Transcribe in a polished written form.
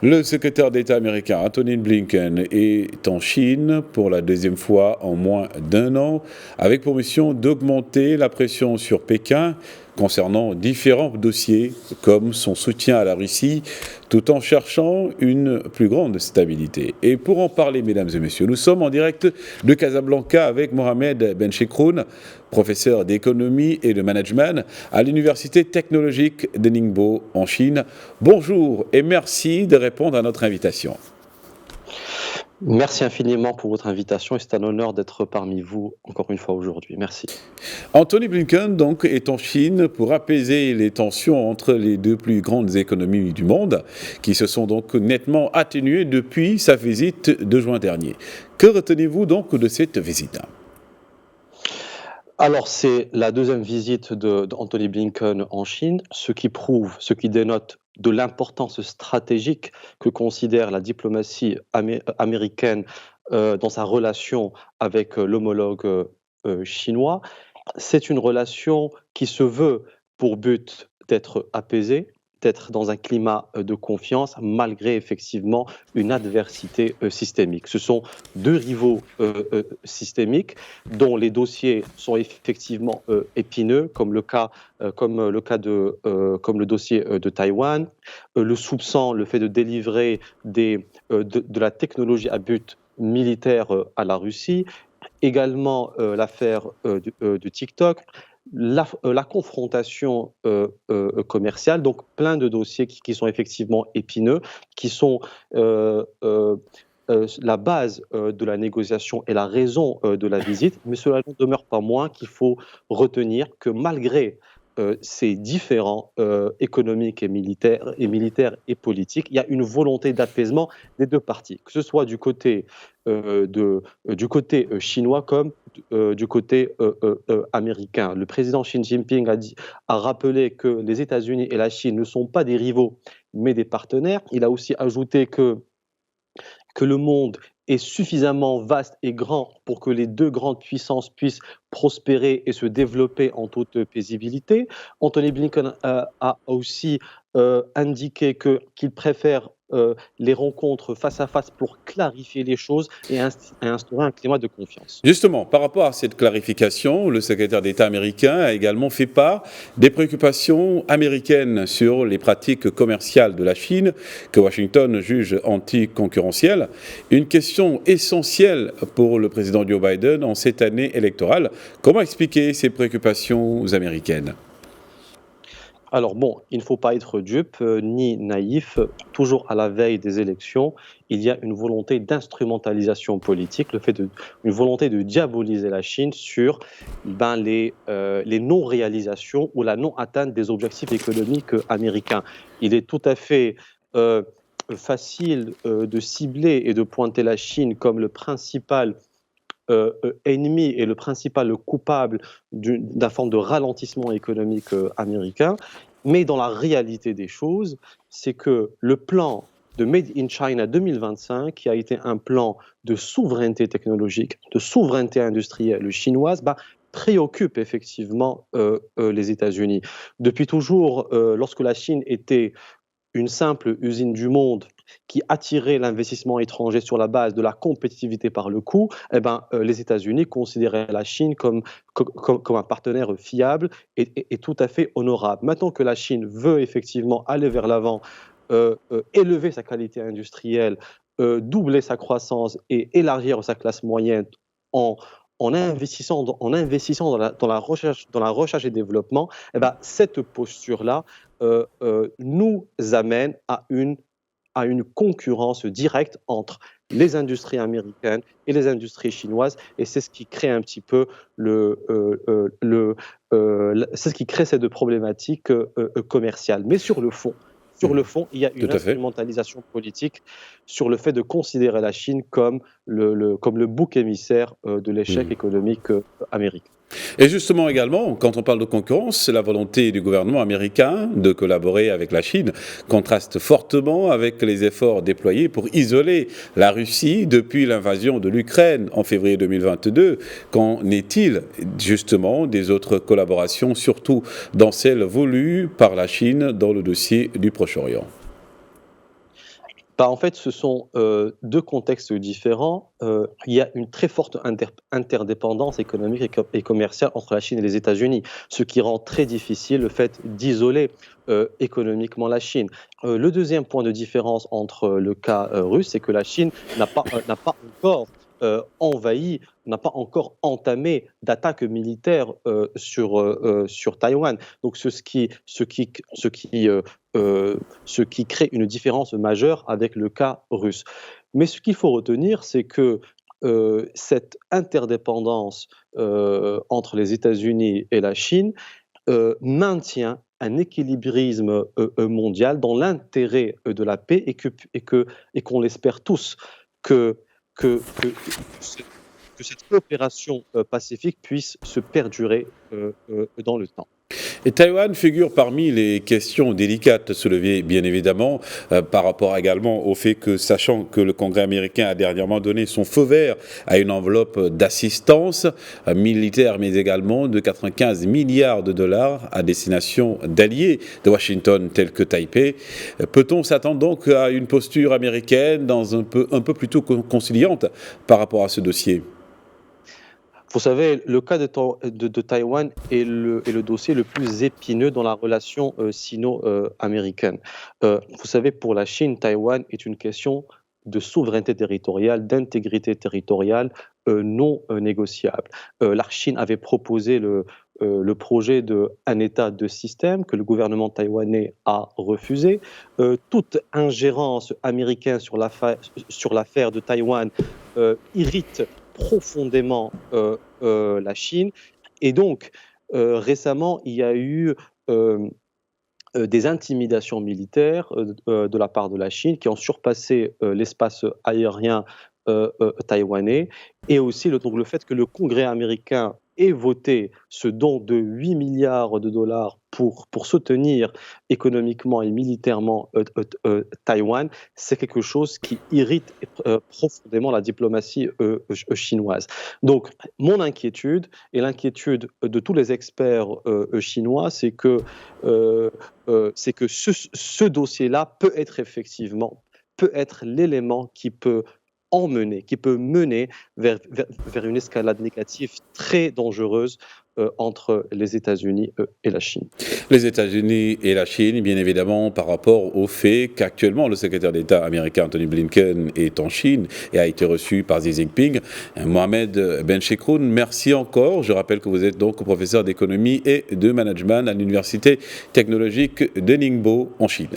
Le secrétaire d'État américain Anthony Blinken est en Chine pour la deuxième fois en moins d'un an, avec pour mission d'augmenter la pression sur Pékin concernant différents dossiers comme son soutien à la Russie, tout en cherchant une plus grande stabilité. Et pour en parler, mesdames et messieurs, nous sommes en direct de Casablanca avec Mohamed Benchekroun, professeur d'économie et de management à l'Université technologique de Ningbo en Chine. Bonjour et merci de répondre à notre invitation. Merci infiniment pour votre invitation et c'est un honneur d'être parmi vous encore une fois aujourd'hui. Merci. Anthony Blinken donc est en Chine pour apaiser les tensions entre les deux plus grandes économies du monde qui se sont donc nettement atténuées depuis sa visite de juin dernier. Que retenez-vous donc de cette visite ? Alors, c'est la deuxième visite d'Anthony Blinken en Chine, ce qui dénote de l'importance stratégique que considère la diplomatie américaine dans sa relation avec l'homologue chinois. C'est une relation qui se veut pour but d'être apaisée, d'être dans un climat de confiance, malgré effectivement une adversité systémique. Ce sont deux rivaux systémiques dont les dossiers sont effectivement épineux, comme le dossier de Taïwan, le soupçon, le fait de délivrer de la technologie à but militaire à la Russie, également l'affaire du TikTok, la confrontation commerciale, donc plein de dossiers qui sont effectivement épineux, qui sont la base de la négociation et la raison de la visite, mais cela ne demeure pas moins qu'il faut retenir que malgré ces différends économiques et militaires et politiques, il y a une volonté d'apaisement des deux parties, que ce soit du côté chinois comme du côté américain. Le président Xi Jinping a rappelé que les États-Unis et la Chine ne sont pas des rivaux, mais des partenaires. Il a aussi ajouté que le monde est suffisamment vaste et grand pour que les deux grandes puissances puissent prospérer et se développer en toute paisibilité. Anthony Blinken a aussi indiqué qu'il préfère les rencontres face à face pour clarifier les choses et instaurer un climat de confiance. Justement, par rapport à cette clarification, le secrétaire d'État américain a également fait part des préoccupations américaines sur les pratiques commerciales de la Chine que Washington juge anticoncurrentielles. Une question essentielle pour le président Joe Biden en cette année électorale. Comment expliquer ces préoccupations américaines ? Alors bon, il ne faut pas être dupe ni naïf. Toujours à la veille des élections, il y a une volonté d'instrumentalisation politique, une volonté de diaboliser la Chine sur les non-réalisations ou la non-atteinte des objectifs économiques américains. Il est tout à fait facile de cibler et de pointer la Chine comme le principal ennemi et le principal coupable d'une forme de ralentissement économique américain. Mais dans la réalité des choses, c'est que le plan de Made in China 2025, qui a été un plan de souveraineté technologique, de souveraineté industrielle chinoise, préoccupe effectivement les États-Unis. Depuis toujours, lorsque la Chine était une simple usine du monde qui attirait l'investissement étranger sur la base de la compétitivité par le coût, les États-Unis considéraient la Chine comme un partenaire fiable et tout à fait honorable. Maintenant que la Chine veut effectivement aller vers l'avant, élever sa qualité industrielle, doubler sa croissance et élargir sa classe moyenne en investissant dans la recherche et développement, cette posture-là nous amène à une concurrence directe entre les industries américaines et les industries chinoises, et c'est ce qui crée un petit peu c'est ce qui crée ces deux problématiques commerciales. Mais sur le fond, il y a une instrumentalisation politique sur le fait de considérer la Chine comme le bouc émissaire de l'échec économique américain. Et justement également, quand on parle de concurrence, la volonté du gouvernement américain de collaborer avec la Chine contraste fortement avec les efforts déployés pour isoler la Russie depuis l'invasion de l'Ukraine en février 2022. Qu'en est-il justement des autres collaborations, surtout dans celles voulues par la Chine dans le dossier du Proche-Orient ? Bah, en fait, ce sont, 2 contextes différents. Il y a une très forte interdépendance économique et commerciale entre la Chine et les États-Unis, ce qui rend très difficile le fait d'isoler, économiquement la Chine. Le deuxième point de différence entre le cas, russe, c'est que la Chine n'a pas encore, envahi, n'a pas encore entamé d'attaque militaire, sur Taïwan. Donc ce qui crée une différence majeure avec le cas russe. Mais ce qu'il faut retenir, c'est que cette interdépendance entre les États-Unis et la Chine maintient un équilibrisme mondial dans l'intérêt de la paix et qu'on l'espère tous que, que, que cette coopération pacifique puisse se perdurer dans le temps. Et Taïwan figure parmi les questions délicates soulevées, bien évidemment, par rapport également au fait que, sachant que le Congrès américain a dernièrement donné son feu vert à une enveloppe d'assistance militaire, mais également de 95 milliards de dollars à destination d'alliés de Washington tels que Taipei, peut-on s'attendre donc à une posture américaine un peu plutôt conciliante par rapport à ce dossier? Vous savez, le cas de Taïwan est le dossier le plus épineux dans la relation sino-américaine. Vous savez, pour la Chine, Taïwan est une question de souveraineté territoriale, d'intégrité territoriale non négociable. La Chine avait proposé le projet de un État, deux systèmes que le gouvernement taïwanais a refusé. Toute ingérence américaine sur l'affaire de Taïwan irrite profondément la Chine. Et donc, récemment, il y a eu des intimidations militaires de la part de la Chine qui ont surpassé l'espace aérien taïwanais, et aussi donc le fait que le Congrès américain ait voté ce don de 8 milliards de dollars pour soutenir économiquement et militairement Taïwan, c'est quelque chose qui irrite profondément la diplomatie chinoise. Donc, mon inquiétude et l'inquiétude de tous les experts chinois, c'est que ce dossier-là peut être l'élément qui peut mener vers une escalade négative très dangereuse entre les États-Unis et la Chine. Les États-Unis et la Chine, bien évidemment, par rapport au fait qu'actuellement le secrétaire d'État américain Anthony Blinken est en Chine et a été reçu par Xi Jinping. Mohamed Benchikroun, merci encore. Je rappelle que vous êtes donc professeur d'économie et de management à l'Université technologique de Ningbo en Chine.